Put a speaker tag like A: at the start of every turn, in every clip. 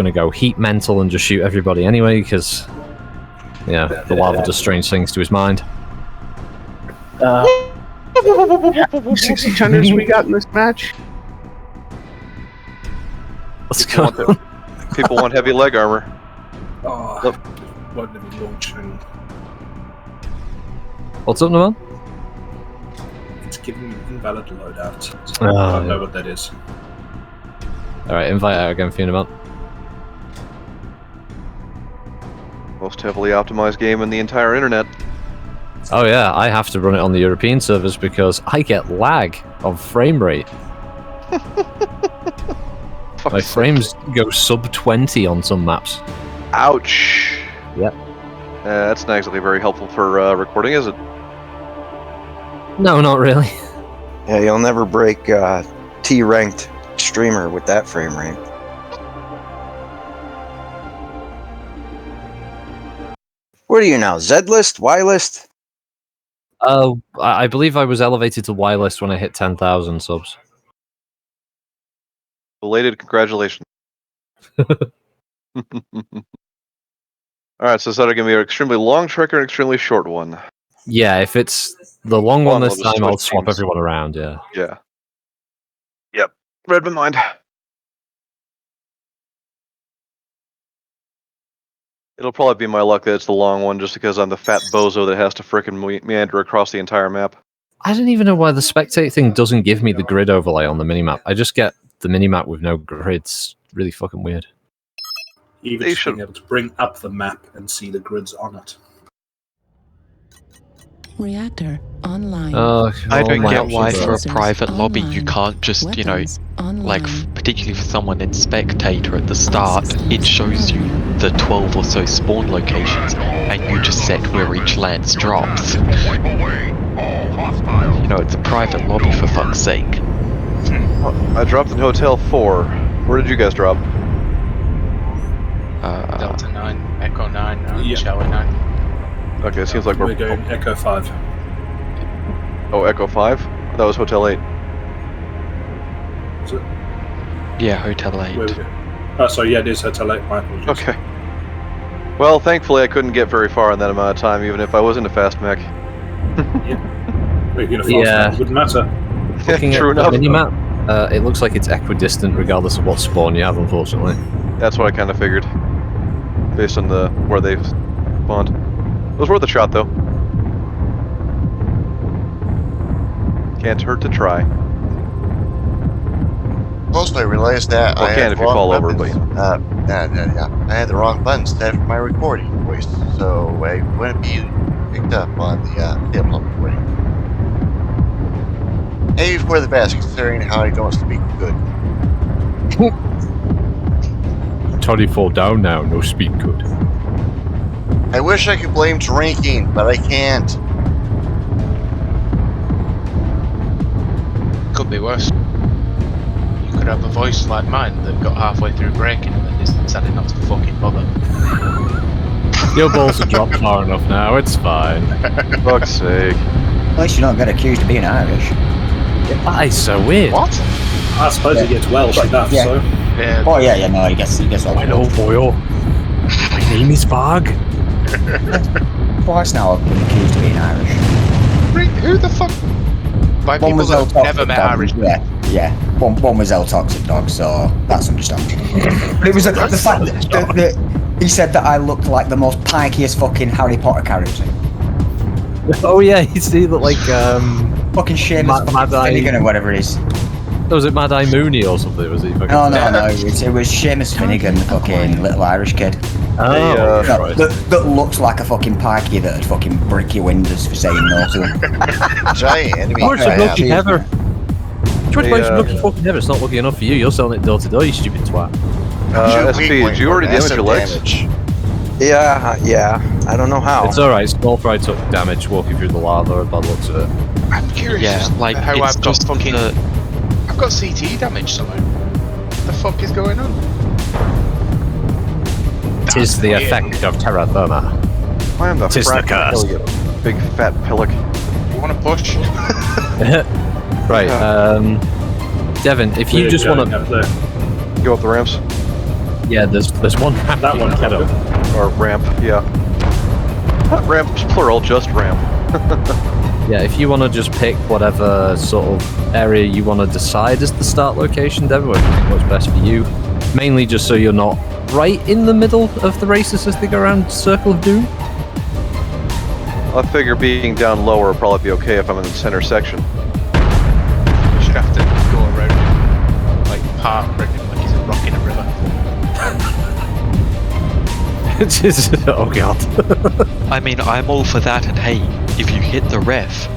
A: going to go heat mental and just shoot everybody anyway, because yeah, the lava does strange things to his mind.
B: 60 tonners we got in this match.
A: Let's go.
C: People want heavy leg armor.
B: Oh,
C: Look.
B: what did we launch? And
A: What's up, Noel?
B: it's giving me invalid loadout. So
A: Oh,
B: I don't
A: yeah.
B: know what that is.
A: Alright, invite out again for you in a minute.
C: Most heavily optimized game in the entire internet.
A: Oh yeah, I have to run it on the European servers because I get lag of frame rate. My frames go sub 20 on some maps.
C: Ouch.
A: Yep.
C: That's not exactly very helpful for recording, is it?
A: No, not really.
D: Yeah, you'll never break T-ranked streamer with that frame rate. What are you now, Z-list? Y-list?
A: I believe I was elevated to Y list when I hit 10,000 subs.
C: Belated congratulations. Alright, so it's either going to be an extremely long trek or an extremely short one.
A: Yeah, if it's the long one
C: Well,
A: this
C: we'll just
A: time, I'll
C: switch
A: swap
C: teams.
A: everyone around, yeah.
C: Yeah. Yep. Read my mind. It'll probably be my luck that it's the long one just because I'm the fat bozo that has to frickin' meander across the entire map.
A: I don't even know why the spectate thing doesn't give me the grid overlay on the minimap. I just get the minimap with no grids. Really fucking weird.
B: Even
C: They
B: just being
C: should-
B: able to bring up the map and see the grids on it.
E: Reactor online.
F: I don't
A: my
F: get why
A: options
F: for a
E: Sensors
F: private lobby you
E: online.
F: can't just, you know,
E: Weapons
F: like
E: online.
F: particularly for someone in spectator at the start, it shows you the 12 or so spawn locations and you just set where each lands drops. You know, it's a private lobby for fuck's sake.
C: I dropped in Hotel 4. Where did you guys drop?
G: Delta 9, Echo 9,
B: Yeah.
G: Charlie 9.
C: Okay, it seems like
B: We're
C: we're...
B: going Echo 5.
C: Oh, Echo 5? That was Hotel 8.
B: Is it?
F: Yeah, Hotel
B: Where we
F: 8.
B: go? Oh, sorry, yeah, it is Hotel 8. My apologies.
C: Okay. Well, thankfully I couldn't get very far in that amount of time, even if I was in a fast mech.
B: We're going to
A: Yeah.
B: It wouldn't matter.
A: Looking
C: True
A: at
C: enough.
A: the minimap, it looks like it's equidistant regardless of what spawn you have, unfortunately.
C: That's what I kind of figured, based on the where they've spawned. It was worth a shot, though. Can't hurt to try.
H: Also, I realized that
C: Well,
H: I
C: can
H: had
C: if
H: the
C: you
H: wrong
C: fall over,
H: buttons.
C: but
H: Yeah. I had the wrong buttons set for my recording voice, so I wouldn't be picked up on the tabletop recording. Maybe for the best, considering how I don't speak good.
A: 24 down now, no speed good.
H: I wish I could blame drinking, but I can't.
G: Could be worse. You could have a voice like mine that got halfway through breaking and then decided not to fucking bother.
A: Your balls are dropped far enough now, it's fine.
C: fuck's sake.
I: At least you don't get accused of being Irish.
A: That is so weird.
G: What?
B: I suppose he gets Welsh enough,
I: Yeah.
B: so...
G: Yeah.
I: Oh yeah, no, he gets all the
A: Hello, boyo. My name is Bog.
I: Twice now I've been accused of being Irish.
G: Who the fuck? By
I: One
G: people
I: was
G: that
I: El
G: have never
I: Toxic
G: met
I: Dog.
G: Irish.
I: Yeah. One was El Toxic Dog, so that's understandable. But it was the fact that he said that I looked like the most pikiest fucking Harry Potter character.
A: Oh yeah, you see that like
I: Fucking Seamus
A: Mad-Eye-
I: Finnegan or whatever it is.
A: was it Mad Eye Mooney or something? Was he fucking
I: No, it was Seamus Finnegan, the fucking little Irish kid.
A: Oh,
I: No, that looks like a fucking pikey that would fucking brick your windows for saying no to him.
H: Giant enemy.
A: Where's the
H: I
A: lucky
H: have.
A: Heather? Try to
C: Hey,
A: buy some lucky fucking Heather. It's not lucky enough for you. You're selling it door to door, you stupid twat.
H: Shoot,
C: SP,
H: weak
C: did
H: point
C: you already
H: for
C: damage your legs?
H: damage.
D: Yeah. I don't know how.
A: It's alright. Small Fry took damage walking through the lava by the looks of it.
G: I'm curious
F: Yeah,
G: as to
F: like
G: how
F: it's
G: I've got
F: just
G: fucking...
F: the
G: I've got CT damage somehow. What the fuck is going on?
A: Tis the
G: weird.
A: effect of terra firma.
C: I am the
A: Tis the
C: fracking
A: curse.
C: hell, you big fat pillock.
G: You want to push?
A: Right, Devin, if you
B: We're
A: just want
B: going
A: to...
B: up there.
C: Go up the ramps.
A: Yeah, there's one ramp.
B: That
A: you
B: one,
A: can get up.
C: Or ramp, yeah. Not ramp, plural, just ramp.
A: Yeah, if you want to just pick whatever sort of area you want to decide as the start location, Devin, what do you think works best for you? Mainly just so you're not right in the middle of the races as they go around Circle of Doom.
C: I figure being down lower will probably be okay if I'm in the center section.
G: You should have to go around him, like park around him like he's a rock in a river.
A: Oh god.
F: I mean, I'm all for that, and hey, if you hit the ref,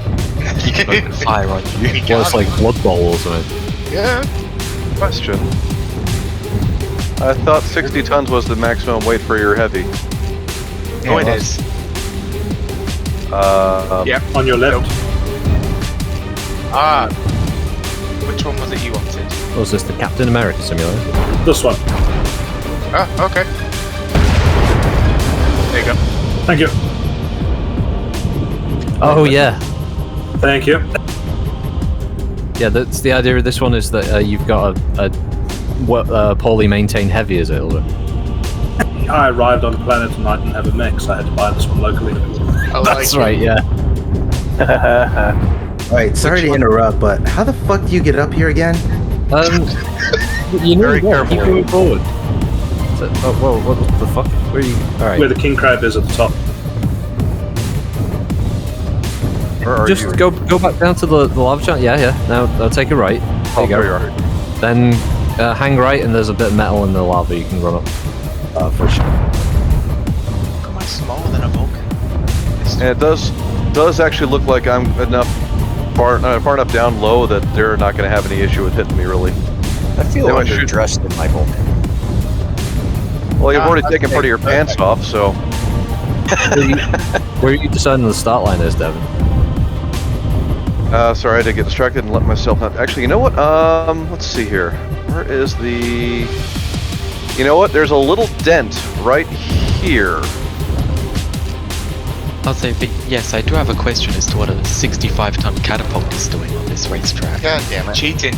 F: he can open fire on you.
A: Well, it's like Blood Bowl or something.
G: Yeah.
C: Question. I thought 60 tons was the maximum weight for your heavy.
G: Oh, it is.
B: Yeah, on your left.
G: Ah. Which one was it you wanted?
A: Was this the Captain America simulator?
B: This one.
G: Ah, okay. There you go.
B: Thank you.
A: Oh yeah.
B: Thank you.
A: Yeah, that's the idea of this one is that you've got a poorly maintained heavy, is it?
B: I arrived on the planet and I didn't have a mech, so I had to buy this one locally.
A: That's right, yeah.
J: Alright, sorry to interrupt, but how the fuck do you get up here again?
A: You know,
C: Very
A: yeah, keep
C: careful.
A: moving forward. So, oh, whoa, what the fuck? Where are you? Alright.
B: Where the king crab is at the top.
C: Where are
A: Just
C: you?
A: go back down to the lava channel. Yeah. Now take a right. There you go.
C: There you are.
A: Then hang right, and there's a bit of metal in the lava you can run up. For sure.
G: Am I smaller than a Vulcan?
C: And it does actually look like I'm far enough down low that they're not going to have any issue with hitting me, really.
D: I feel
C: They might shoot-
D: underdressed in my Vulcan.
C: Well, you've already
G: I'd
C: taken
G: say
C: part of your pants off, so...
A: Where are you deciding the start line is, Devin?
C: Sorry, I had to get distracted and let myself not... Actually, you know what? Let's see here. Where is the... You know what? There's a little dent right here.
F: I'll say, but yes, I do have a question as to what a 65-ton catapult is doing on this racetrack.
H: God damn it.
G: Cheating.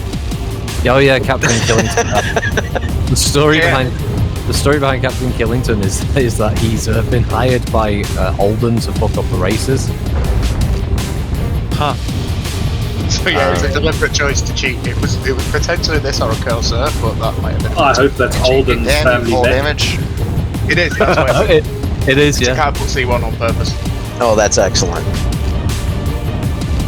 A: Oh yeah, Captain Killington. The story behind Captain Killington is that he's been hired by Alden to fuck up the races.
F: Huh.
G: So yeah, it was a deliberate choice to cheat. It was potentially this or a cursor, but that might have been.
B: I hope that's Alden's
H: And
B: family
H: full
B: mech.
H: damage.
G: It is. That's why
A: it is,
G: it's a
A: yeah.
G: catapult C1 on purpose.
D: Oh, that's excellent.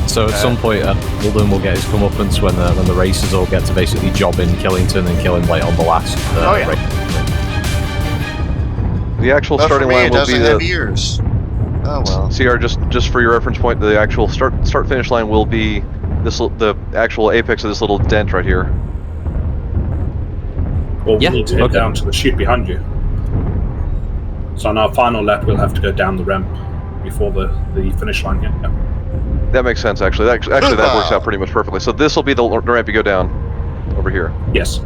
A: So at some point, Alden will get his comeuppance when the racers all get to basically job in Killington and kill him like on the last race.
C: The actual
H: But
C: starting
H: for me,
C: line
H: it
C: will
H: doesn't
C: be
H: have
C: the...
H: ears. Oh well.
C: CR, just for your reference point, the actual start finish line will be the actual apex of this little dent right here.
B: Well, we
A: Yeah,
B: need to head
A: okay.
B: down to the chute behind you. So on our final lap, we'll have to go down the ramp before the finish line here. Yeah.
C: That makes sense, actually. Actually, that works out pretty much perfectly. So this will be the ramp you go down over here.
B: Yes.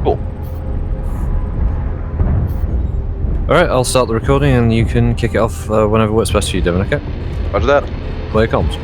C: Cool.
A: Alright, I'll start the recording and you can kick it off whenever works best for you, Devin, okay?
C: Roger that.
A: Play comms.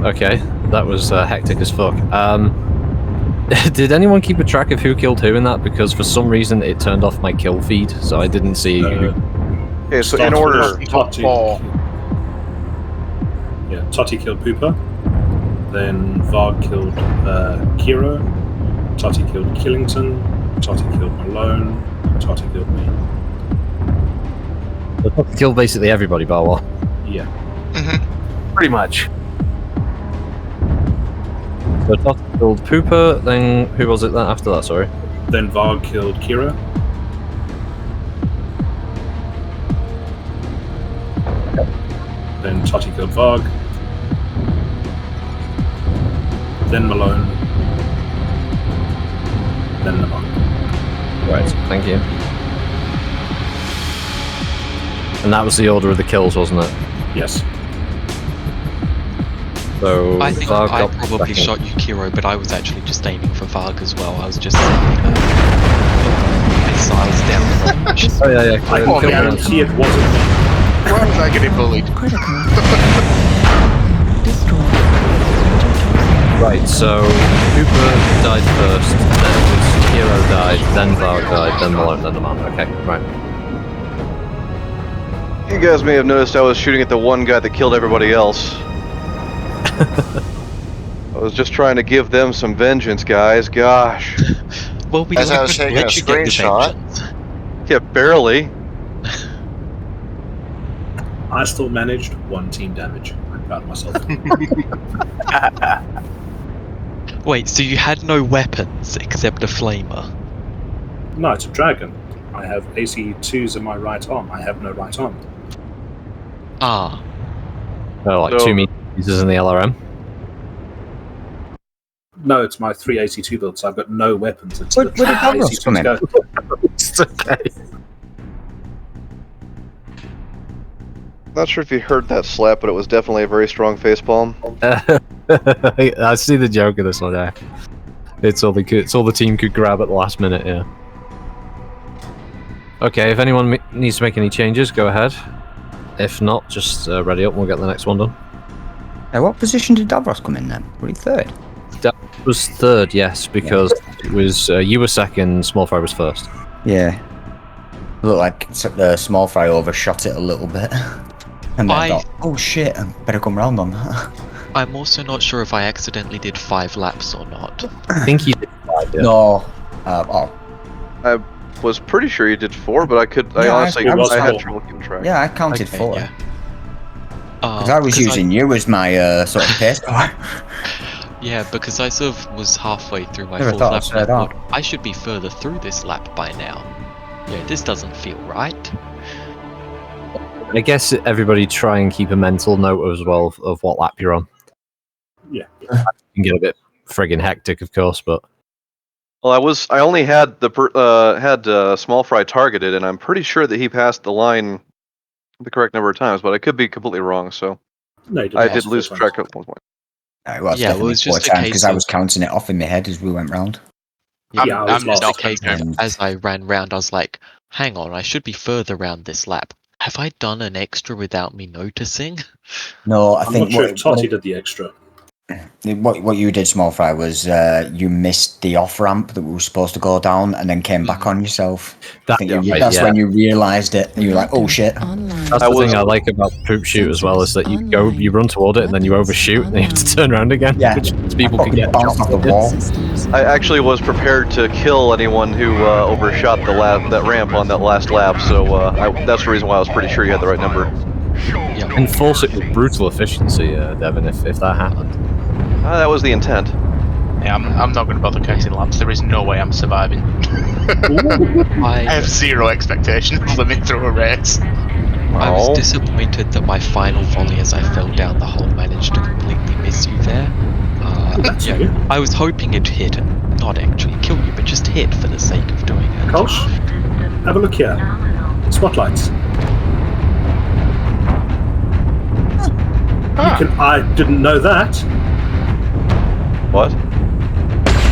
A: Okay, that was hectic as fuck. Did anyone keep a track of who killed who in that? Because for some reason it turned off my kill feed, so I didn't see who.
C: Okay, so in order.
B: Toti. Yeah, Toti killed Pooper. Then Varg killed Kiro. Toti killed Killington. Toti killed Malone. Toti killed me.
A: Killed basically everybody, Barwell.
B: Yeah.
A: Pretty much. So Toti killed Pooper, then who was it then after that, sorry?
B: Then Varg killed Kiro. Then Toti killed Varg. Then Malone. Then the monk.
A: Right, thank you. And that was the order of the kills, wasn't it?
B: Yes.
A: So
F: I think
A: Varg
F: I
A: got
F: probably
A: second.
F: shot you, Kiro, but I was actually just aiming for Varg as well. I was just sending missiles down the range.
A: Oh yeah.
B: I can guarantee it wasn't me.
G: Why was I getting bullied?
E: Critical. Destroy.
A: Right, so Cooper died first, then it was Hero died, then Varg died, then Malone, then the man. Okay, right.
C: You guys may have noticed I was shooting at the one guy that killed everybody else. I was just trying to give them some vengeance, guys. Gosh.
F: Well, we
H: As I
F: don't
H: was taking a
F: let you get the
H: screenshot.
F: vengeance.
C: Yeah, barely.
B: I still managed 1 team damage. I'm proud of myself.
F: Wait, so you had no weapons except a flamer?
B: No, it's a dragon. I have AC2s in my right arm. I have no right arm.
F: Ah.
A: Oh, like
C: So-
A: 2 meters in the LRM.
B: No, it's my 3 AC2 build, so I've got no weapons. It's
I: Where did Davros come in?
B: go.
A: It's okay.
C: Not sure if you heard that slap, but it was definitely a very strong facepalm.
A: I see the joke of this one there. It's all the team could grab at the last minute, yeah. Okay, if anyone needs to make any changes, go ahead. If not, just ready up and we'll get the next one done.
I: What position did Davros come in then? Were he third?
A: That was third, yes, because it was you were second, Small Fry was first.
I: Yeah. Looked like the small fry overshot it a little bit. And then I thought, oh shit, I better come round on that.
F: I'm also not sure if I accidentally did 5 laps or not.
A: I think you did 5, yeah.
I: No.
C: I was pretty sure you did 4, but I
I: Yeah,
C: honestly
I: I was
C: I had
B: four.
C: trouble keeping track.
I: Yeah, I counted
F: Okay,
I: 4.
F: yeah.
I: Because I was using you as my sort of pace car.
F: Yeah, because I sort of was halfway through my
I: Never
F: 4th
I: thought
F: lap
I: I'd
F: and I
I: say that.
F: thought, I should be further through this lap by now. Yeah, this doesn't feel right.
A: I guess everybody try and keep a mental note as well of what lap you're on.
B: Yeah.
A: It can get a bit friggin' hectic, of course, but
C: Well, I only had Small Fry targeted, and I'm pretty sure that he passed the line the correct number of times, but I could be completely wrong. So
B: No, you didn't
C: I
B: pass
C: did
B: it
C: lose
B: 4
C: track
B: times.
C: at one point.
I: It was
F: Yeah, well,
I: definitely
F: it's
I: 4
F: just a
I: times
F: case
I: because I
F: of-
I: was counting it off in my head as we went round.
B: Yeah, I was
F: I'm
B: lost.
F: just a case of,
I: And-
F: as I ran round, I was like, hang on, I should be further round this lap. Have I done an extra without me noticing?
I: No, I
B: I'm
I: think
B: not sure if Toti did the extra.
I: what you did, Small Fry, was you missed the off ramp that we were supposed to go down, and then came back on yourself. I think that's when you realised it, and you were like, "Oh shit!"
E: Online.
A: that's the thing I like about the poop shoot as well is that you run toward it and then you overshoot and then you have to turn around again,
I: Yeah.
A: which people can get
I: bounced off the
A: chopped.
I: wall.
E: Systems.
C: I actually was prepared to kill anyone who overshot that ramp on that last lap, so that's the reason why I was pretty sure you had the right number.
F: Yeah.
A: Enforce it with brutal efficiency, Devin, if that happened.
C: That was the intent.
G: Yeah, I'm not going to bother counting laps. There is no way I'm surviving. I have zero expectations. Let me through a race.
F: I was
C: Oh.
F: disappointed that my final volley as I fell down the hole managed to completely miss you there.
B: That's
F: Yeah,
B: you.
F: I was hoping it'd hit and not actually kill you, but just hit for the sake of doing it.
B: Kolsch, have a look here. Spotlights. I didn't know that.
C: What?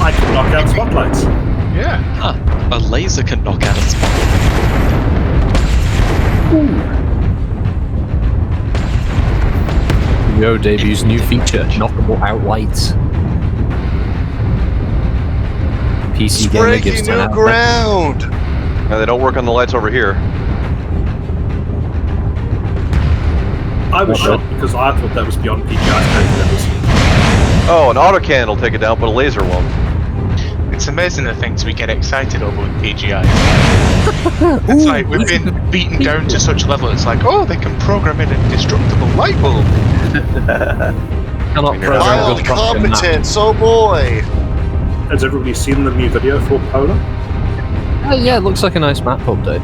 B: I can knock out spotlights.
G: Yeah.
F: Huh, a laser can knock out a spot.
A: HBO debuts new feature, knockable out lights. PC
H: It's
A: gamer gives
H: breaking
A: 10
H: new
A: out of 10.
H: ground.
C: No, they don't work on the lights over here.
B: I was shocked because I thought that was beyond PGI levels.
C: Oh, an autocannon will take it down, but a laser won't.
G: It's amazing the things we get excited over with PGI. It's like we've been beaten down to such level. It's like, oh, they can program in a indestructible light bulb.
A: Cannot program
H: Mild
A: good fucking map.
H: competence, oh boy.
B: Has everybody seen the new video for Polar?
A: Yeah, it looks like a nice map update.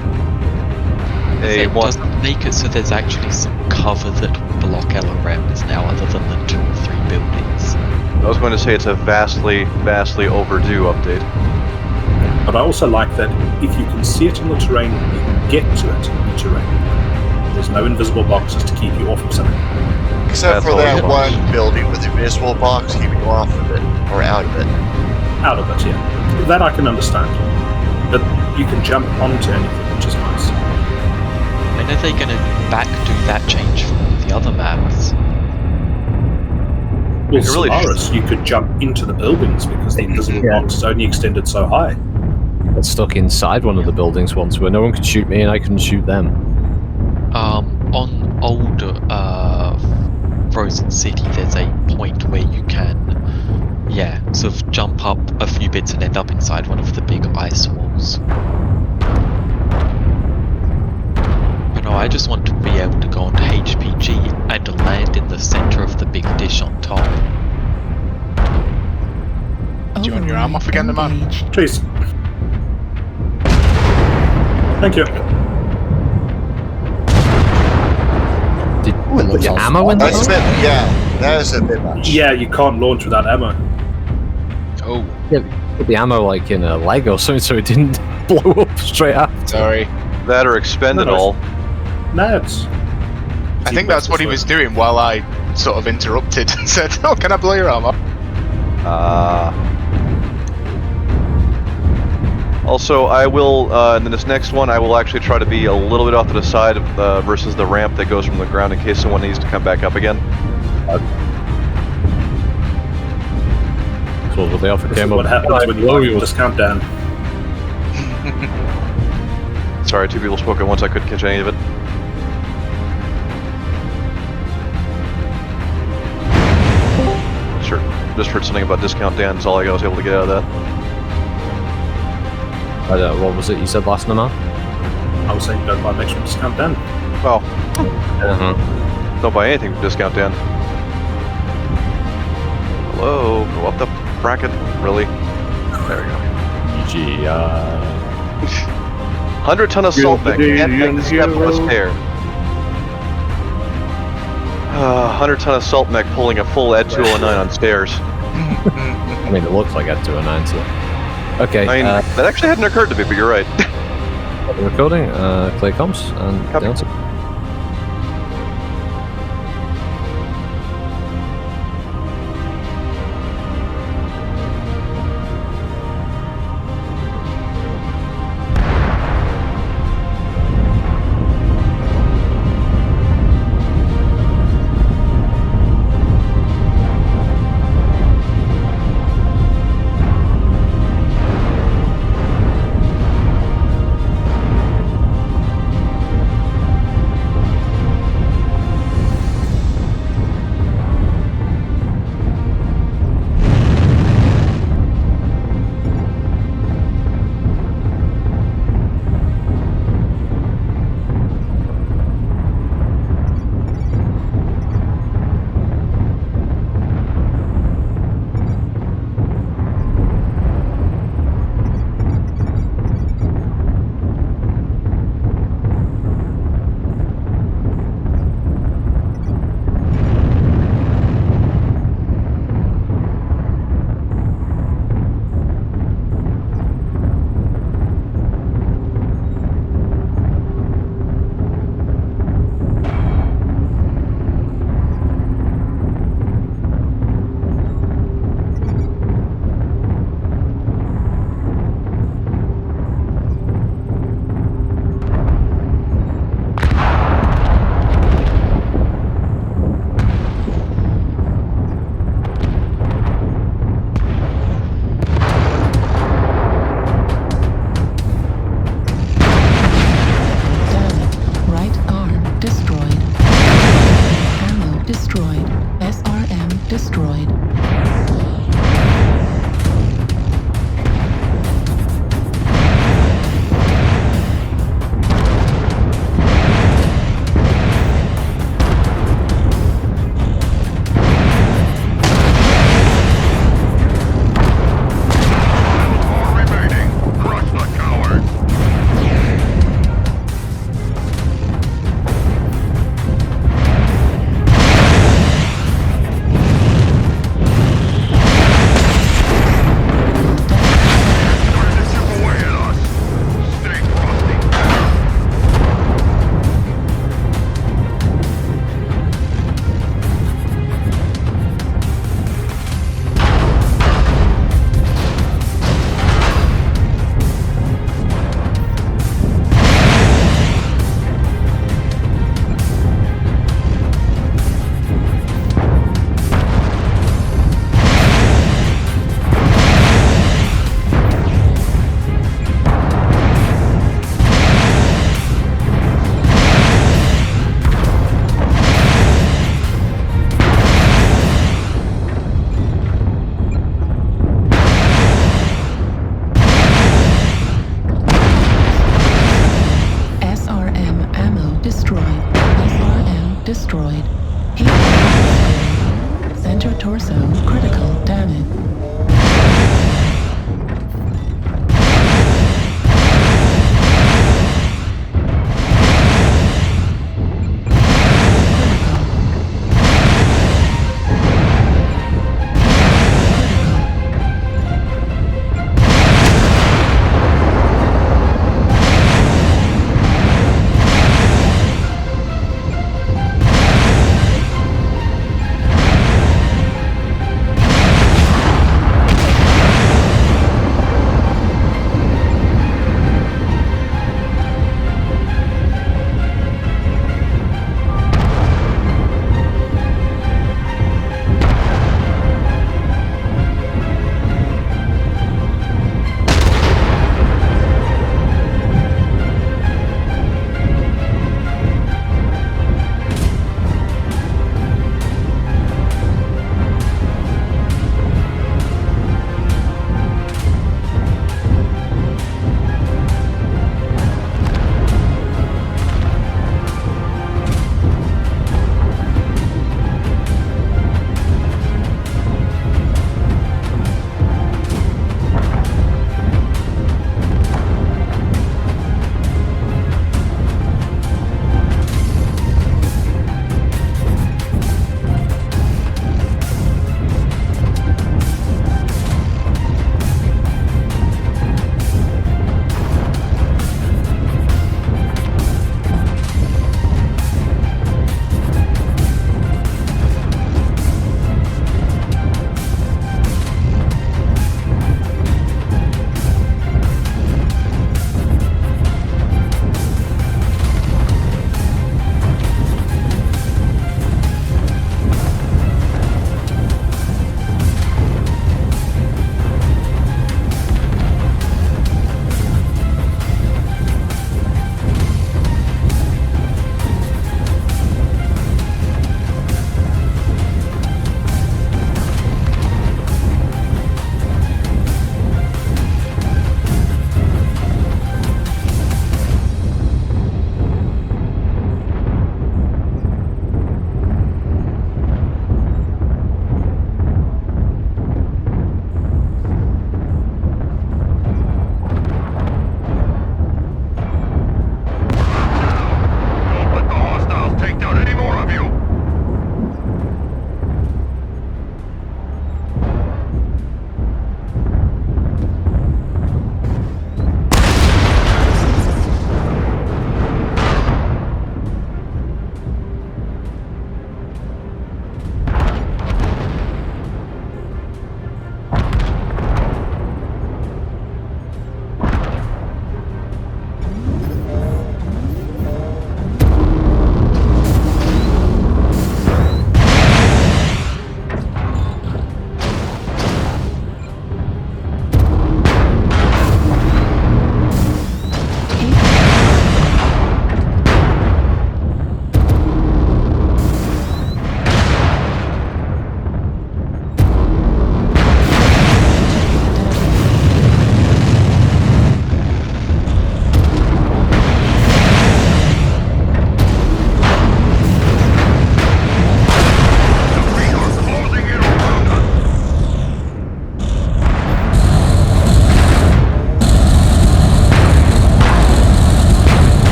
C: Hey,
F: It doesn't make it so there's actually some cover that will block LRMs now, other than the 2 or 3 buildings.
C: I was going to say it's a vastly overdue update.
B: But I also like that if you can see it in the terrain, you can get to it in the terrain. There's no invisible boxes to keep you off of something.
H: Except
C: That's
H: for
C: all
H: that
C: it
H: one building with the invisible box keeping you off of it, or out of it.
B: Out of it, yeah. That I can understand. But you can jump onto anything, which is nice.
F: When are they going to do that change for all the other maps?
B: Well,
C: It really
B: Solaris, you could jump into the buildings because the invisible
A: Yeah.
B: box is only extended so high.
A: I got stuck inside one of the buildings once where no one could shoot me and I couldn't shoot them.
F: On older Frozen City, there's a point where you can, sort of jump up a few bits and end up inside one of the big ice walls. But no, I just want to be able to go onto HPG and land in the center of the big dish on top.
G: Do you want your arm off again, the man?
E: Engaged.
B: Please. Thank you.
A: Did
I: Ooh, it
A: put
I: looks
A: your
I: all
A: ammo in
I: small.
H: That's a
A: there?
H: bit, that is a bit much.
B: Yeah, you can't launch without ammo.
G: Oh,
A: Yeah, put the ammo like in a leg or something so it didn't blow up straight after.
G: sorry.
C: That or expend it
B: No,
C: all.
B: No, it's...
G: I think that's what he was doing while I sort of interrupted and said, oh, can I blow your arm off?
C: Also, I will, in this next one, I will actually try to be a little bit off to the side of, versus the ramp that goes from the ground in case someone needs to come back up again.
A: So what the offer
B: This is
A: came
B: what
A: up.
B: happens when you
A: blow
B: buy
A: you.
B: discount down.
C: Sorry, 2 people spoke at once, I couldn't catch any of it. Sure, just heard something about discount Dan, is all I was able to get out of that.
A: What was it you said last night?
B: I was saying don't buy mech from discount down.
C: Well,
A: Uh-huh.
C: don't buy anything from discount Dan. Hello, go up the bracket, really? There we go. 100-ton assault mech, can't make the step of a stair. 100-ton assault mech pulling a full Ed 209 on stairs.
A: I mean, it looks like Ed 209, so. Okay,
C: I mean, that actually hadn't occurred to me, but you're right.
A: recording, Clay comms, and
C: Copy.
A: down to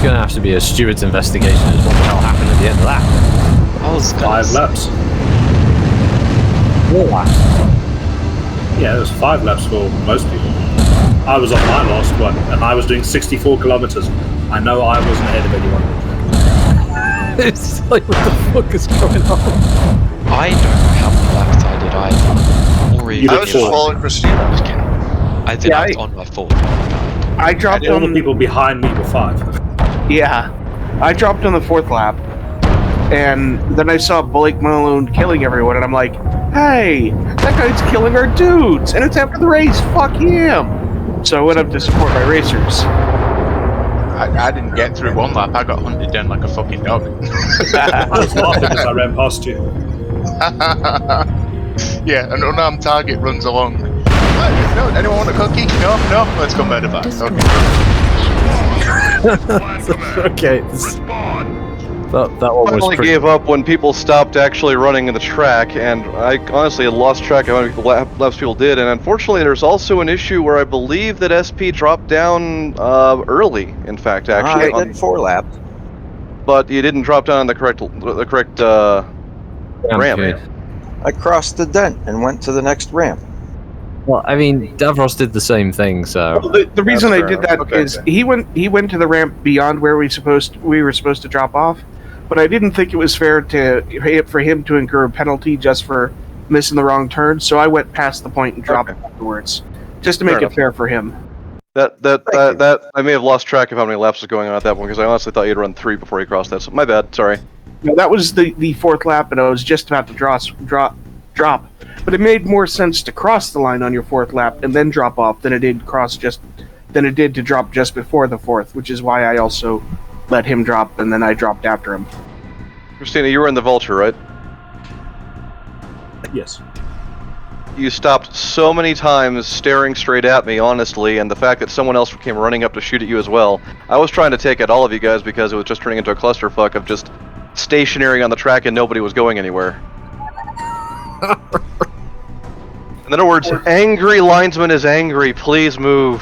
A: going to have to be a steward's investigation as what the hell happened at the end of that.
F: I was gonna
B: 5
F: say-
B: laps.
A: 4 laps.
B: Yeah, it was 5 laps for most people. I was on my last one, and I was doing 64 kilometers. I know I wasn't ahead of anyone.
A: It's like, what the fuck is going on?
F: I don't know how many laps I did either. Or
B: You
F: even
B: did
H: I was just
B: 4.
H: following Christina.
F: just kidding. I think
K: Yeah,
F: I was on my 4th.
K: I dropped
B: All the
K: on.
B: people behind me were 5.
K: Yeah, I dropped on the 4th lap, and then I saw Blake Malone killing everyone, and I'm like, "Hey, that guy's killing our dudes, and it's after the race. Fuck him!" So I went up to support my racers.
G: I didn't get through 1 lap. I got hunted down like a fucking dog.
B: I was laughing as I ran past you.
G: Yeah, an unarmed target runs along. No, anyone want a cookie? No, let's go murder back.
E: Destroyed.
A: Okay. That one was
C: Finally
A: pretty...
C: gave up when people stopped actually running in the track, and I honestly had lost track of how many laps people did. And unfortunately, there's also an issue where I believe that SP dropped down early. In fact, actually,
D: I did 4 laps.
C: but you didn't drop down on the correct ramp.
A: Okay.
D: I crossed the dent and went to the next ramp.
A: Well, I mean, Davros did the same thing, so...
K: Well, the reason I
C: fair
K: did that
C: enough. Okay.
K: is he went to the ramp beyond where we were supposed to drop off, but I didn't think it was fair for him to incur a penalty just for missing the wrong turn. So I went past the point and dropped afterwards, just to make
C: Fair
K: it fair for him.
C: That I may have lost track of how many laps was going on at that point because I honestly thought you'd run 3 before you crossed that. So my bad. Sorry.
K: No, that was the 4th lap, and I was just about to drop. But it made more sense to cross the line on your 4th lap and then drop off than it did to drop just before the 4th, which is why I also let him drop and then I dropped after him.
C: Christina, you were in the Vulture, right?
B: Yes.
C: You stopped so many times staring straight at me, honestly, and the fact that someone else came running up to shoot at you as well. I was trying to take out all of you guys because it was just turning into a clusterfuck of just stationary on the track and nobody was going anywhere. In other words, angry linesman is angry, please move.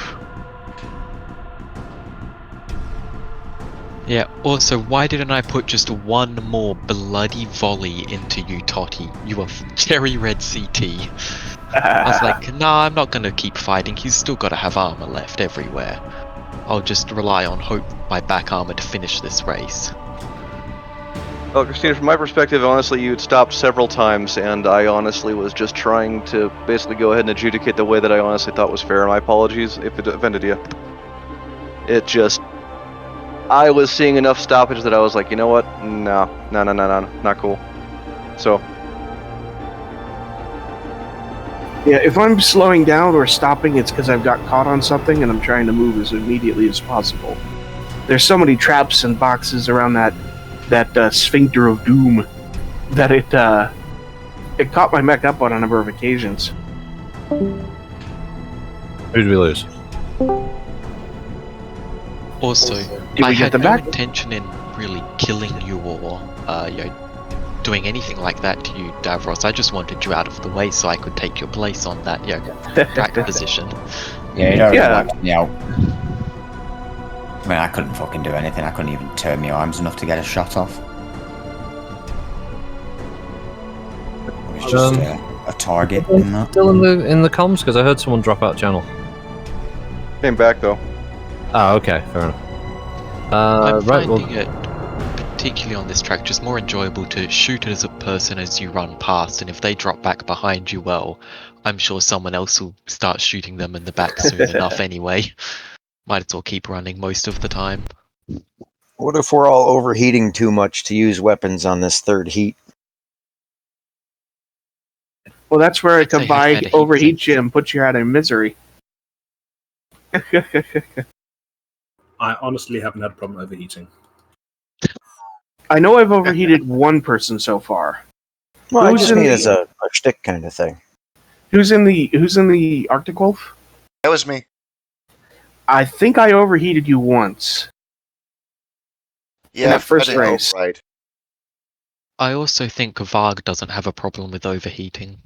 F: Yeah, also, why didn't I put just 1 more bloody volley into you, Totty? You are cherry red CT. I was like, nah, I'm not gonna keep fighting. He's still gotta have armor left everywhere. I'll just rely on my back armor to finish this race.
C: Well, Christina, from my perspective, honestly, you'd stopped several times, and I honestly was just trying to basically go ahead and adjudicate the way that I honestly thought was fair. My apologies if it offended you. It just... I was seeing enough stoppages that I was like, you know what? No, not cool. So...
K: Yeah, if I'm slowing down or stopping, it's because I've got caught on something and I'm trying to move as immediately as possible. There's so many traps and boxes around that sphincter of doom that it caught my mech up on a number of occasions.
A: Who did we lose?
F: Also,
K: Did
F: I
K: we get
F: had
K: them
F: no
K: back?
F: intention in really killing you or doing anything like that to you, Davros. I just wanted you out of the way so I could take your place on that track position.
I: Yeah, you don't
K: Yeah.
I: wiped me out. I mean, I couldn't fucking do anything. I couldn't even turn my arms enough to get a shot off. It was just a target in that.
A: Still in the comms? Because I heard someone drop out channel.
C: Came back, though.
A: Oh, okay, fair enough.
F: I'm
A: right,
F: finding it, particularly on this track, just more enjoyable to shoot as a person as you run past, and if they drop back behind you, well, I'm sure someone else will start shooting them in the back soon enough anyway. Might as well keep running most of the time.
D: What if we're all overheating too much to use weapons on this 3rd heat?
K: Well, that's where I
F: I'd say
K: come by,
F: have better heat
K: overheat you, and put you out of misery.
B: I honestly haven't had a problem overheating.
K: I know I've overheated one person so far.
D: Well, I
K: Who's
D: just
K: in
D: mean
K: the-
D: as a shtick kind of thing.
K: Who's in the Arctic Wolf?
H: That was me.
K: I think I overheated you once.
H: Yeah,
K: that first
H: I did
K: race.
H: Right.
F: I also think Varg doesn't have a problem with overheating.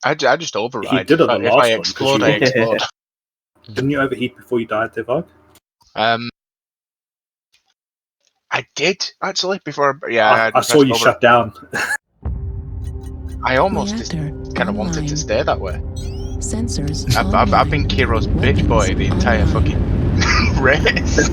G: I just override.
B: He did it the
G: If
B: last
G: I
B: one, 'cause
G: explode,
B: you-
G: I explode.
B: Didn't you overheat before you died, Devog?
G: I did actually before. Yeah,
B: I saw you
G: over.
B: shut down.
G: I almost
E: Reactor
G: kind of wanted to stay that way.
E: Sensors
G: I've been Kiro's bitch boy the entire fucking race.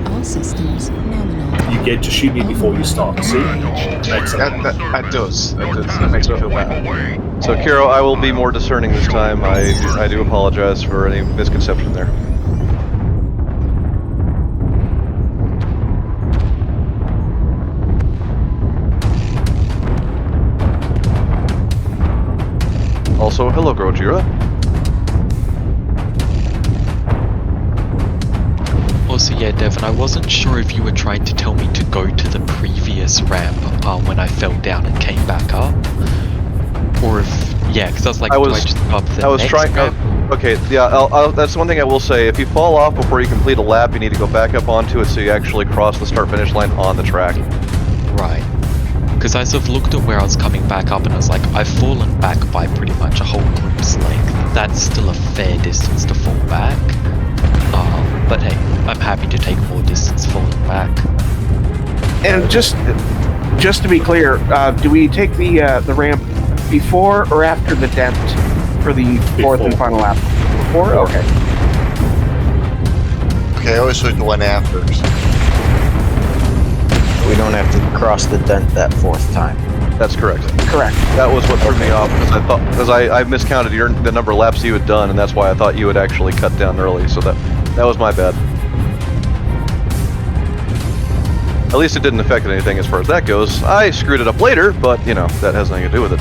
E: All systems nominal.
B: You get to shoot me before you start. See? Excellent.
G: That does. That makes me feel better.
C: So, Kiro, I will be more discerning this time. I do apologize for any misconception there. Also, hello, Grojira.
F: Also, yeah, Devin, I wasn't sure if you were trying to tell me to go to the previous ramp when I fell down and came back up, or if because I was like, do I just go up the next ramp?
C: Okay, yeah, that's one thing I will say. If you fall off before you complete a lap, you need to go back up onto it so you actually cross the start-finish line on the track.
F: Right. Because I sort of looked at where I was coming back up and I was like, I've fallen back by pretty much a whole group's length. That's still a fair distance to fall back. But hey, I'm happy to take more distance falling back.
K: And just to be clear, do we take the ramp before or after the dent for the fourth and final lap? Before? Okay.
H: Okay, I always took the one after.
D: We don't have to cross the dent that fourth time.
C: That's correct.
K: Correct.
C: That was what threw me off because I miscounted the number of laps you had done, and that's why I thought you would actually cut down early. So that was my bad. At least it didn't affect anything as far as that goes. I screwed it up later, but you know that has nothing to do with it.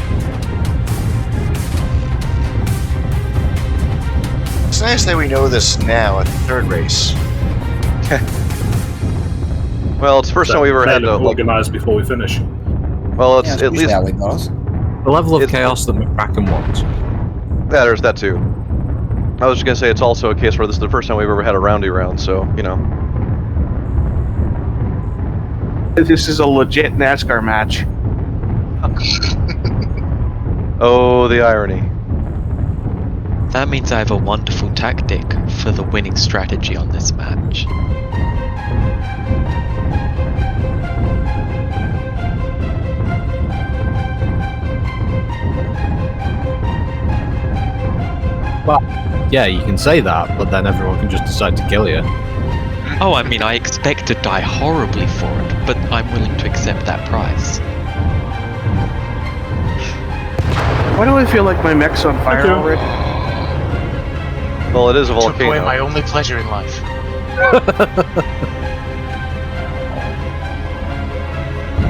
H: It's nice that we know this now at the third race.
C: Well, it's the first time we ever had to
B: organize before we finish.
C: Well, it's at least
I: how it goes.
A: The level of chaos that McCracken wants.
C: Yeah, there's that too. I was just gonna say it's also a case where this is the first time we've ever had a roundy round, so you know.
K: This is a legit NASCAR match.
C: Oh, the irony.
F: That means I have a wonderful tactic for the winning strategy on this match.
A: Well, yeah, you can say that, but then everyone can just decide to kill you.
F: Oh, I mean, I expect to die horribly for it, but I'm willing to accept that price.
K: Why do I feel like my mech's on fire already?
C: Well, it is a volcano.
G: Took away my only pleasure in life.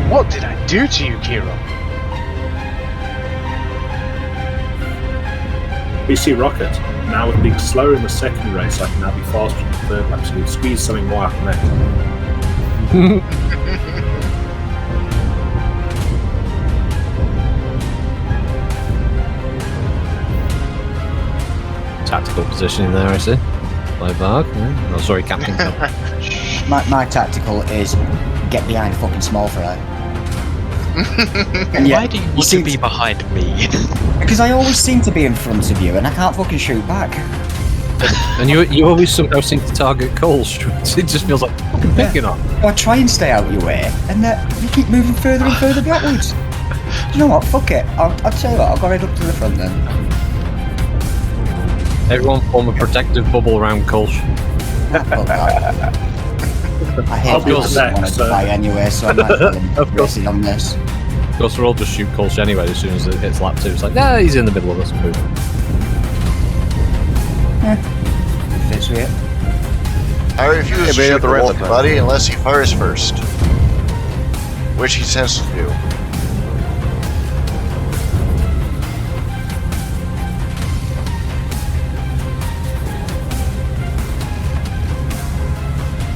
G: What did I do to you, Kiro?
B: BC Rocket. Now with being slower in the second race, I can now be faster in the third lap, so we squeeze something more out from there.
A: Tactical positioning there, I see. By Varg. Oh, sorry, Captain.
I: My tactical is get behind fucking small fry.
F: And why do you want to be behind me?
I: Because I always seem to be in front of you and I can't fucking shoot back.
A: And you always somehow seem to target Cole's. It just feels like fucking picking on.
I: I try and stay out your way, and you keep moving further and further backwards. Do you know what? Fuck it. I'll tell you what, I'll go right up to the front then.
A: Everyone form a protective bubble around Kolsch.
I: I hate this. I want to die anyway, so I'm not racing on this.
A: Of course, we'll all just shoot Kolsch anyway as soon as it hits lap 2. It's like, nah, he's in the middle of us. Move.
I: Fits with it.
H: I refuse to shoot the wolf, buddy, unless he fires first. Which he tends to do.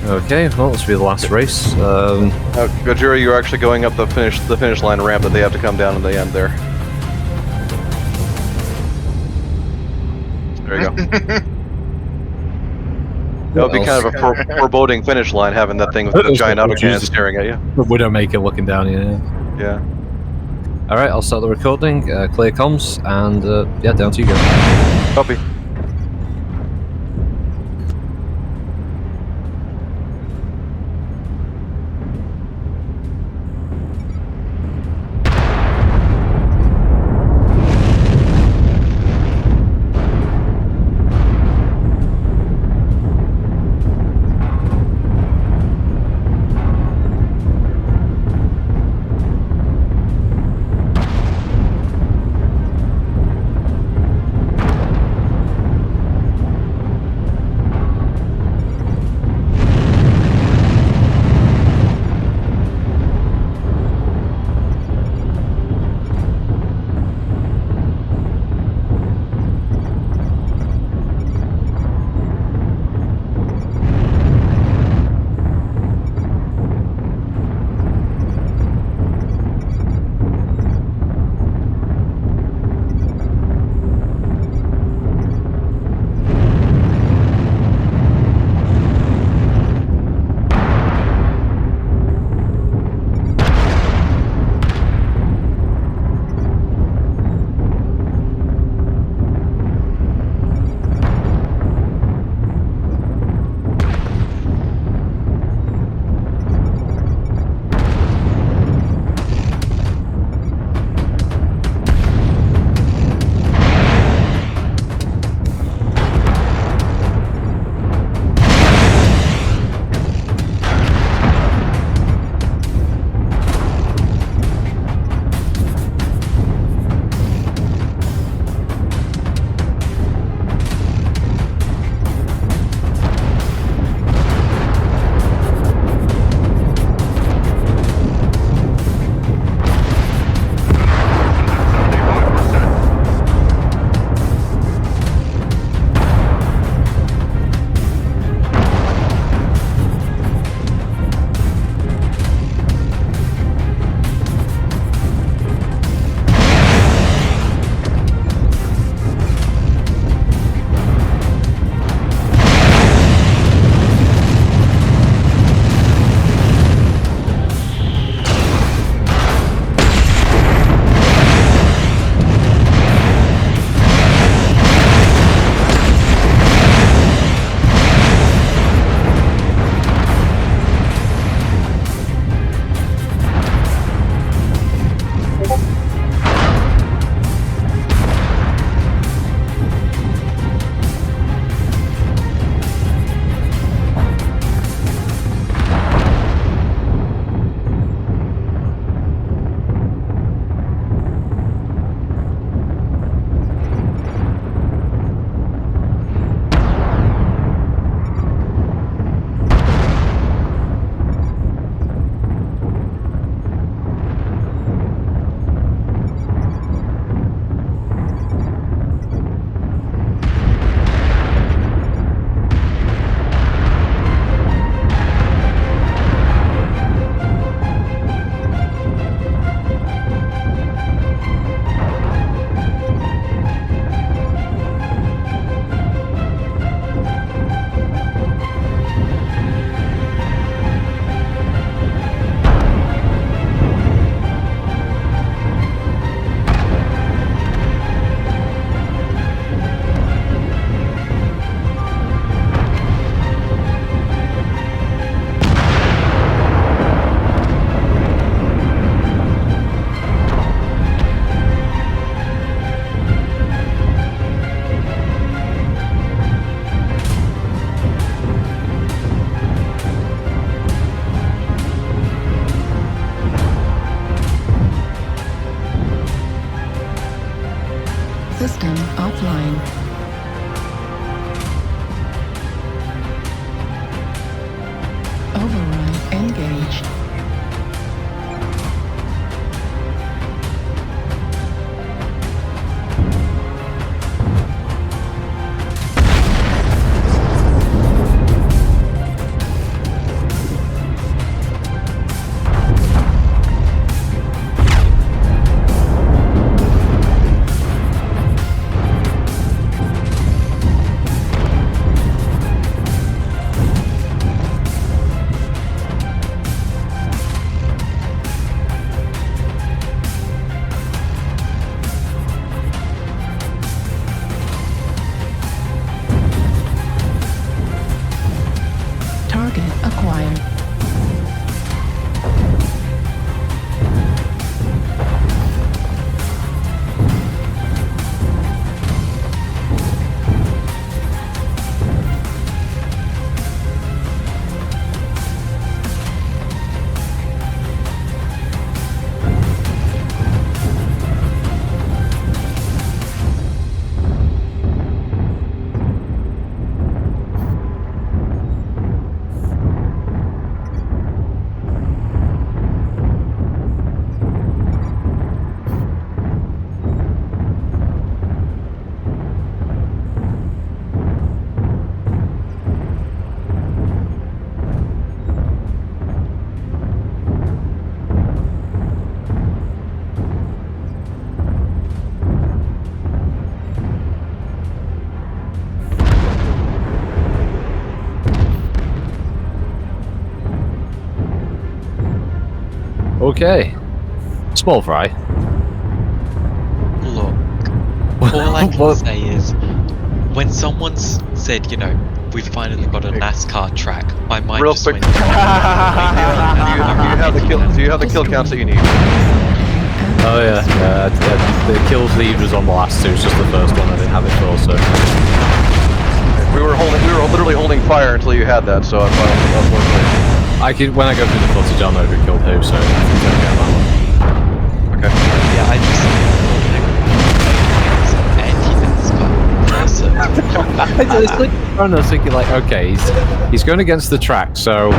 A: Okay, well, this will be the last race.
C: Gojira, you're actually going up the finish line ramp that they have to come down in the end there. There you go. That would be kind of a foreboding finish line, having that thing with the giant autocannon staring at you.
A: Widowmaker looking down, yeah.
C: Yeah.
A: Alright, I'll start the recording, clear comms, and yeah, down to you guys.
C: Copy.
E: Target acquired.
A: Okay. Small fry.
F: Look, all I can say is, when someone's said, you know, we've finally got a NASCAR track, my mind
C: Real
F: just
C: quick.
F: went.
C: Do you have the kill counts that you need?
A: Oh yeah, the kill lead was on the last two. It's just the first one I didn't have it for. So
C: We were literally holding fire until you had that. So I thought
A: I could, when I go through the footage, I'll know who killed who. So I think I'll get that one.
C: Okay.
F: Yeah, I just.
A: I was thinking like, okay, he's going against the track, so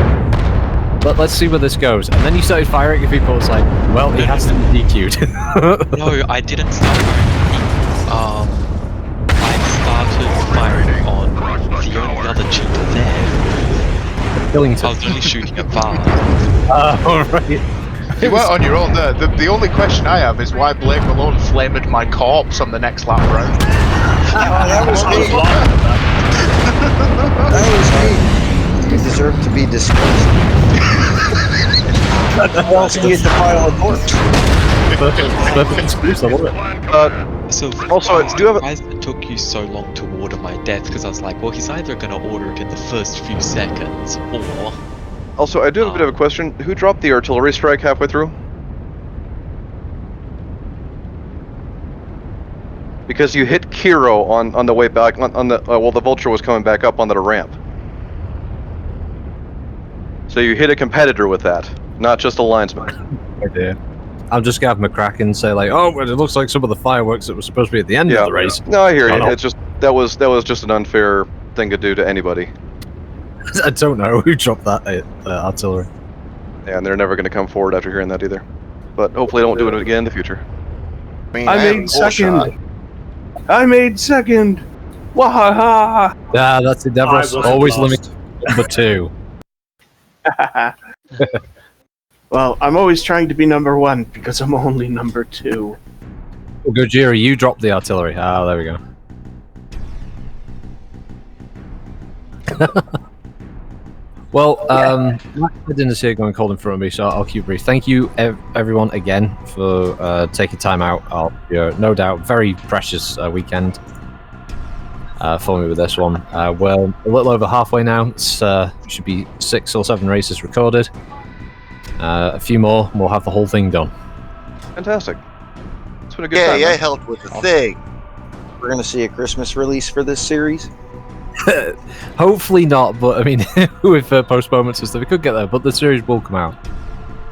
A: let's see where this goes. And then you started firing at people. It's like, well, he has to be DQ'd.
F: No, I didn't start firing. I started firing on the only other cheater there.
A: Killington.
F: I was only shooting at Var.
A: Oh, right.
G: You weren't on your own there. The only question I have is why Blake Malone flamed my corpse on the next lap round.
D: That was me. That was me. You deserve to be disgraced. Who else needs to file a corpse?
A: Perfect excuse, I love it.
F: So
C: also, do you have
F: surprised it took you so long to order my death, because I was like, well, he's either going to order it in the first few seconds, or...
C: Also, I do have a bit of a question. Who dropped the artillery strike halfway through? Because you hit Kiro on the way back on the well, the Vulture was coming back up onto the ramp. So you hit a competitor with that, not just a linesman.
A: Okay. I'm just gonna have McCracken's say like, oh, well, it looks like some of the fireworks that were supposed to be at the end of the race.
C: No, I hear you. It's just that was just an unfair thing to do to anybody.
A: I don't know who dropped that artillery.
C: Yeah, and they're never going to come forward after hearing that either. But hopefully, they won't do it again in the future.
K: I made second. I made second. Wahaha!
A: Yeah, that's it. Devros always limit number 2.
K: Well, I'm always trying to be number 1 because I'm only number 2.
A: Well, Gojira, you dropped the artillery. Ah, there we go. Well, I didn't see it going cold in front of me, so I'll keep brief. Thank you, everyone, again, for taking time out. No doubt, very precious weekend for me with this one. We're a little over halfway now. It's should be 6 or 7 races recorded. A few more, and we'll have the whole thing done.
C: Fantastic. It's been a good time.
H: Yeah, I helped with the thing.
D: We're going to see a Christmas release for this series?
A: Hopefully not, but I mean, with postponements and stuff, it could get there, but the series will come out.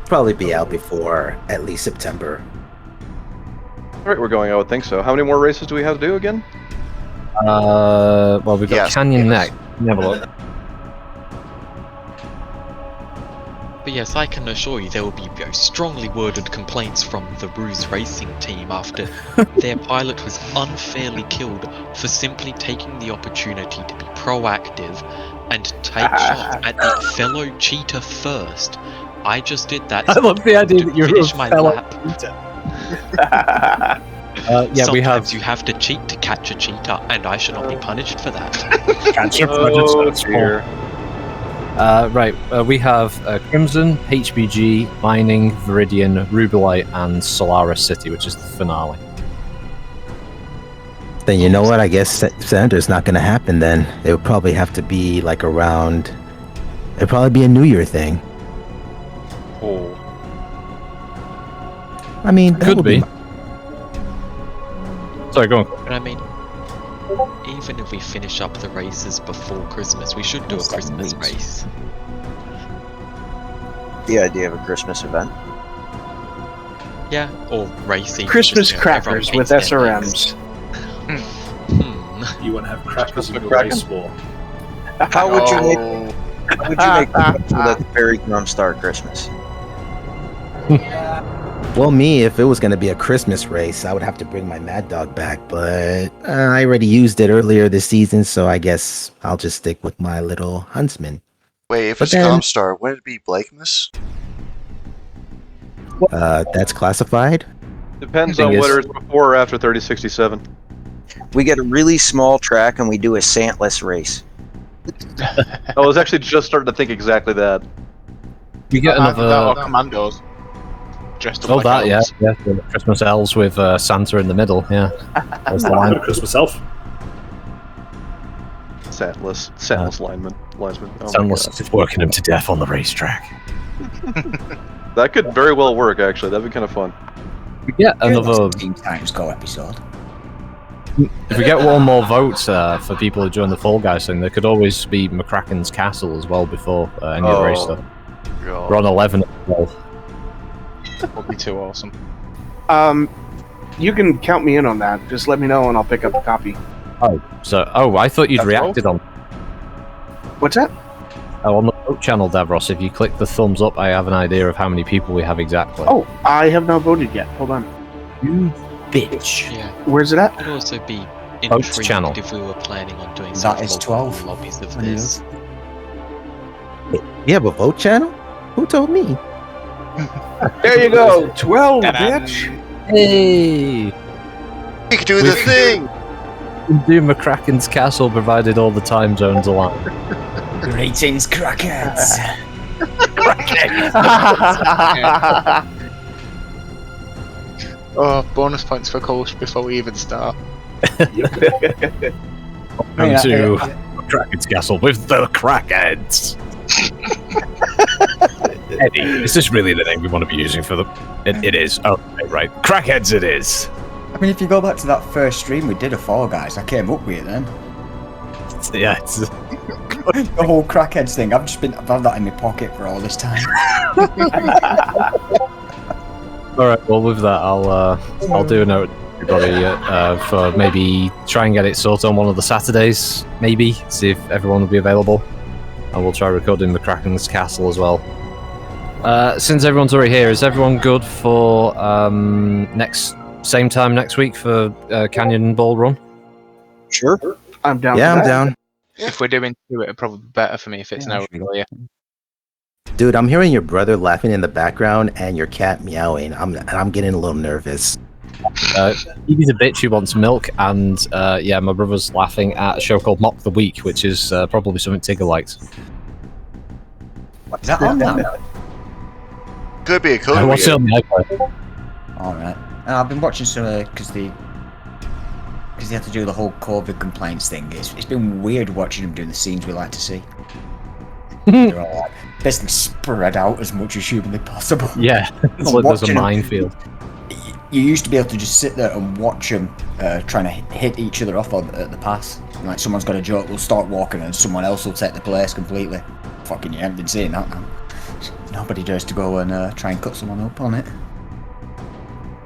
J: Probably be out before at least September.
C: Alright, we're going, I would think so. How many more races do we have to do again?
A: Well, we've got Canyon Neck. Let me have a look.
F: But yes, I can assure you there will be strongly worded complaints from the Ruse Racing team after their pilot was unfairly killed for simply taking the opportunity to be proactive and take shots at the fellow cheater first. I just did that.
A: I love the idea that you're a fellow
F: cheater.
A: Yeah, we have.
F: Sometimes you have to cheat to catch a cheater, and I should not be punished for that.
A: Catch a predator. Right, we have Crimson, HBG, Mining, Viridian, Rubelite, and Solaris City, which is the finale.
J: Then you know what? I guess Sandra's not going to happen then. It would probably have to be like around It'd probably be a New Year thing.
C: Oh.
J: I mean, that
A: Could
J: would
A: be. Sorry, go on.
F: But I mean, even if we finish up the races before Christmas, we should do a
I: 7
F: Christmas
I: weeks.
F: race.
D: The idea of a Christmas event.
F: Yeah, or racing.
K: Christmas
F: just, everyone
K: crackers
F: paints
K: with
F: their
K: SRMs.
F: Hmm.
B: You want to have crackers in your
C: McCracken?
B: race war.
D: How would you make?
H: Oh,
D: How would you make the Fairy Drum Star Christmas?
J: Well, me, if it was going to be a Christmas race, I would have to bring my Mad Dog back, but I already used it earlier this season, so I guess I'll just stick with my little Huntsman.
H: wait, if
J: But
H: it's
J: then-
H: Comstar, wouldn't it be Blakemas?
J: That's classified?
C: Depends
A: Thing
C: on
A: is-
C: whether it's before or after 3067.
D: We get a really small track and we do a Santless race.
C: I was actually just starting to think exactly that.
A: You get
G: Either that or
A: another.
G: commandos. Dressed up
A: Oh,
G: like
A: that, yeah.
G: elves.
A: Yeah, the Christmas elves with Santa in the middle, yeah. That's the
B: I'm
A: line.
B: a Christmas elf.
C: Santless lineman. Linesman. Oh my
A: Sandless is working him to death on the racetrack.
C: God. That could very well work, actually. That'd be kind of fun.
A: We get another.
I: Team Times Go episode.
A: If we get one more vote for people who join the Fall Guys thing, there could always be McCracken's Castle as well before any of the race stuff.
C: God.
A: We're on 11 as well.
G: That would be too awesome.
K: You can count me in on that. Just let me know and I'll pick up a copy.
A: I thought you'd
G: That's
A: reacted on
K: What's that?
A: on the vote channel, Davros. If you click the thumbs up, I have an idea of how many people we have exactly.
K: Oh, I have not voted yet. Hold on.
A: You bitch.
F: Yeah,
K: Where's it at?
F: it would also be
A: Votes
F: intrigued
A: channel.
F: if we were planning on doing
I: That
F: some
I: is
F: local
I: 12.
F: lobbies of
I: On
F: this.
J: You have a vote channel? Who told me?
K: There you go. 12,
G: Ta-da.
K: bitch.
A: Hey!
H: We could do the thing!
A: Do McCracken's Castle provided all the time zones align.
I: Greetings, crackheads.
G: Oh, bonus points for Kolsch before we even start.
A: Welcome to McCracken's Castle with the Crackheads. Eddie, is this really the name we want to be using for them? It is. Oh, right. Crackheads it is.
I: I mean, if you go back to that first stream we did of Fall Guys, I came up with it then.
A: Yeah, it's,
I: The whole crackheads thing. I've had that in my pocket for all this time.
A: all right. Well, with that, I'll do a note, to everybody, for maybe try and get it sorted on one of the Saturdays. Maybe see if everyone will be available, and we'll try recording McCracken's Castle as well. Since everyone's already here, is everyone good for same time next week for Canyon Ball Run?
D: Sure.
K: I'm down.
J: Yeah,
K: for
J: I'm
K: that.
J: down.
G: If we're doing two, it'd probably be better for me if it's
I: Yeah,
G: now
I: sure.
G: earlier.
J: Dude, I'm hearing your brother laughing in the background and your cat meowing. I'm getting a little nervous.
A: He's a bitch who wants milk, and yeah, my brother's laughing at a show called Mock the Week, which is probably something Tigger likes.
I: Is that on now?
H: Could be a
A: I
H: code.
A: watched it on the iPad.
I: Alright. I've been watching some because they had to do the whole COVID complaints thing. It's been weird watching them doing the scenes we like to see. They're all like basically spread out as much as humanly possible.
A: Yeah, it's like there's a
I: Watching 'em.
A: minefield.
I: You used to be able to just sit there and watch them trying to hit each other off at the pass. Like someone's got a joke, they'll start walking and someone else will take the place completely. Fucking, you haven't been seeing that now. Nobody dares to go and try and cut someone up on it.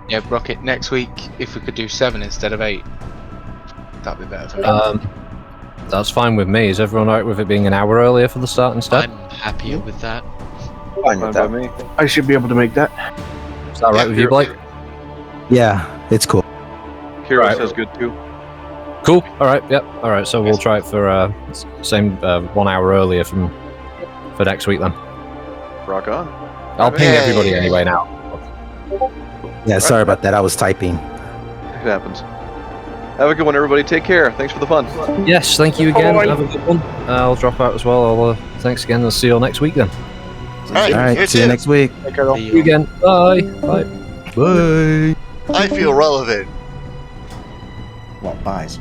G: Yeah, Rocket, next week, if we could do 7 instead of 8, that'd be better for me.
A: That's fine with me. Is everyone alright with it being an hour earlier for the start instead?
F: I'm happier with that.
D: Fine
C: Fine
D: with
C: by
D: that.
C: me.
K: I should be able to make that.
A: Is that alright with you, Blake?
J: Yeah, it's cool.
C: Kira
A: Right.
C: says good too.
A: Cool. Alright, yep. Alright, so we'll try it for same 1 hour earlier for next week then.
C: Rock on.
A: I'll ping
H: Yay.
A: everybody anyway now.
J: Yeah, sorry about that. I was typing.
C: It happens. Have a good one, everybody. Take care. Thanks for the fun.
A: Yes, thank you again.
K: Bye.
A: Have a good one. I'll drop out as well. Thanks again. I'll see you all next week then.
H: Alright,
J: All right, see you next week.
G: Take care, all.
A: See you again. Bye. Bye.
J: Bye.
H: I feel relevant.
I: What, buys?